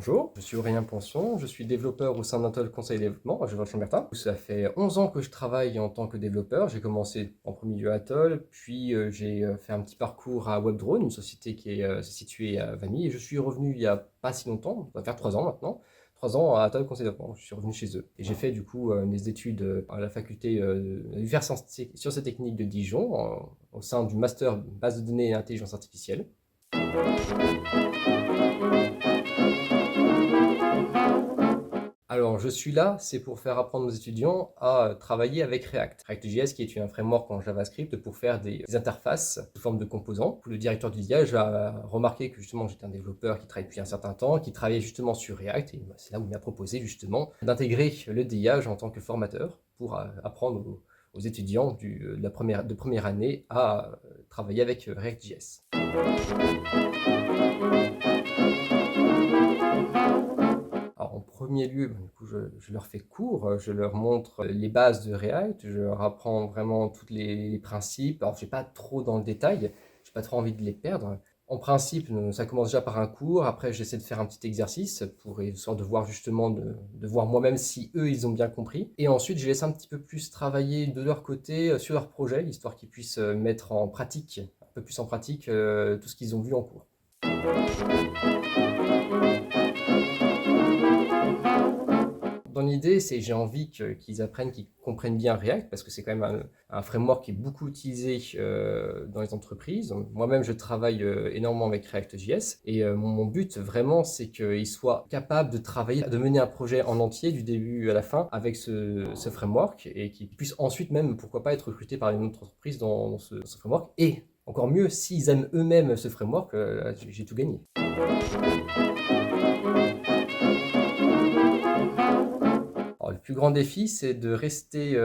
Bonjour, je suis Aurélien Ponson, je suis développeur au sein d'Intel Conseil Développement à Gevrey-Chambertin. Ça fait 11 ans que je travaille en tant que développeur. J'ai commencé en premier lieu à Atoll, puis j'ai fait un petit parcours à WebDrone, une société qui est située à Vanille, et je suis revenu il n'y a pas si longtemps, ça va faire 3 ans maintenant, 3 ans à Atoll Conseil Développement. Je suis revenu chez eux. Et j'ai fait du coup mes études à la faculté d'Université Sciences et Techniques de Dijon, au sein du master base de données et intelligence artificielle. Alors, je suis là, c'est pour faire apprendre aux étudiants à travailler avec React. React.js qui est un framework en JavaScript pour faire des interfaces sous forme de composants. Le directeur du DIA a remarqué que justement j'étais un développeur qui travaille depuis un certain temps, qui travaillait justement sur React, et c'est là où il m'a proposé justement d'intégrer le DIA en tant que formateur pour apprendre aux étudiants de première année à travailler avec React.js. Alors, en premier lieu, du coup, je leur fais cours, je leur montre les bases de React, je leur apprends vraiment tous les principes. Alors, je ne vais pas trop dans le détail, je n'ai pas trop envie de les perdre. En principe, ça commence déjà par un cours, après j'essaie de faire un petit exercice pour histoire de voir justement, de voir moi-même si eux, ils ont bien compris. Et ensuite, je laisse un petit peu plus travailler de leur côté sur leur projet, histoire qu'ils puissent mettre en pratique, un peu plus en pratique, tout ce qu'ils ont vu en cours. Dans l'idée, j'ai envie qu'ils apprennent, qu'ils comprennent bien React, parce que c'est quand même un framework qui est beaucoup utilisé dans les entreprises. Moi-même, je travaille énormément avec React.js, et mon but vraiment, c'est qu'ils soient capables de travailler, de mener un projet en entier, du début à la fin, avec ce framework, et qu'ils puissent ensuite même, pourquoi pas, être recrutés par une autre entreprise dans ce framework. Et encore mieux, s'ils aiment eux-mêmes ce framework, j'ai tout gagné. Alors, le plus grand défi, c'est de rester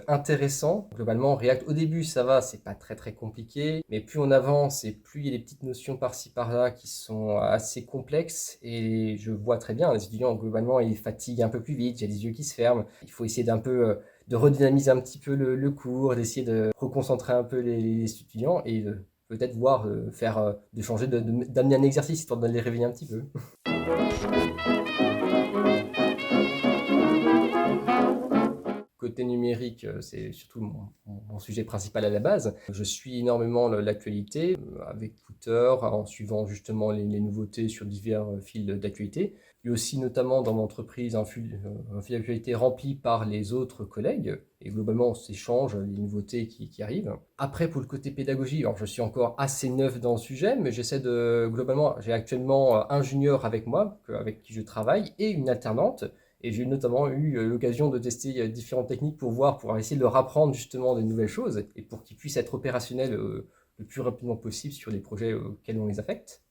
intéressant. Globalement, React, au début, ça va, c'est pas très compliqué, mais plus on avance et plus il y a des petites notions par-ci par-là qui sont assez complexes, et je vois très bien, les étudiants, globalement, ils fatiguent un peu plus vite, il y a les yeux qui se ferment. Il faut essayer d'un peu de redynamiser un petit peu le cours, d'essayer de reconcentrer un peu les étudiants, et peut-être voir de changer, d'amener un exercice, histoire de les réveiller un petit peu. Côté numérique, c'est surtout mon sujet principal à la base. Je suis énormément l'actualité avec Twitter, en suivant justement les nouveautés sur divers fils d'actualité. Il y a aussi notamment dans mon entreprise un fil d'actualité rempli par les autres collègues. Et globalement, on s'échange les nouveautés qui arrivent. Après, pour le côté pédagogie, alors je suis encore assez neuf dans le sujet, mais globalement, j'ai actuellement un junior avec moi, avec qui je travaille, et une alternante. Et j'ai notamment eu l'occasion de tester différentes techniques pour essayer de leur apprendre justement de nouvelles choses, et pour qu'ils puissent être opérationnels le plus rapidement possible sur les projets auxquels on les affecte.